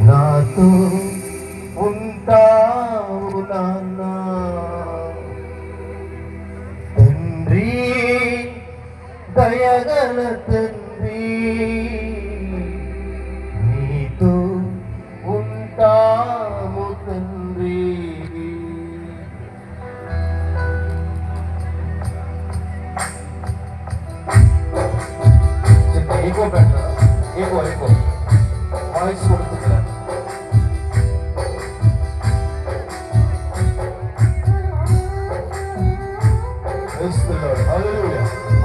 నాతో ఉంటావు నాన్న తండ్రి, దయగల తండ్రి, నీతో ఉంటాము తండ్రి. ఏకో పెట్టరా, ఏకో ఏకో వాయిస్ కొడుతుందా?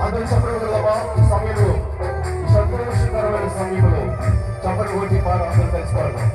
అందరూ చెప్పడం కదమ్మా. ఈ సమయంలో, ఈ సంతోషకరమైన సమయంలో చప్పటి కొట్టి పాడు, అందరూ కలిసి పాడదాం.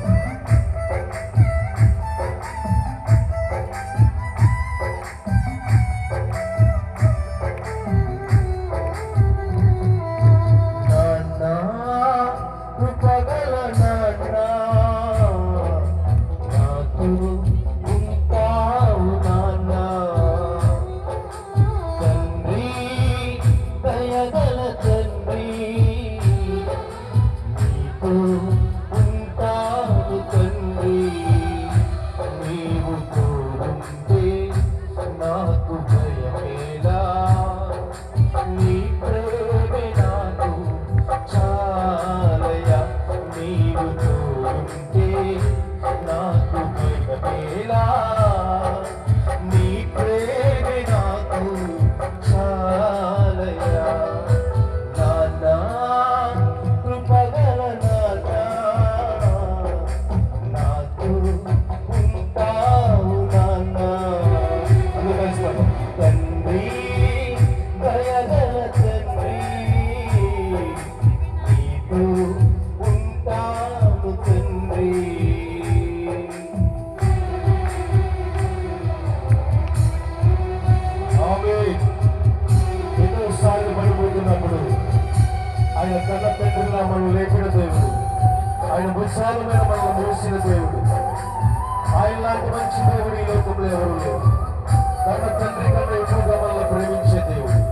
ఆయన కన్న తండ్రిగా మనం లేపిన దేవుడు, ఆయన భుజాల మీద మనం మోసిన దేవుడు, ఆయన లాంటి మంచి దేవుడు ఈ లోకంలో ఎవరు లేరు. కన్న తండ్రి కన్నా ఎక్కువగా మనల్ని ప్రేమించే దేవుడు.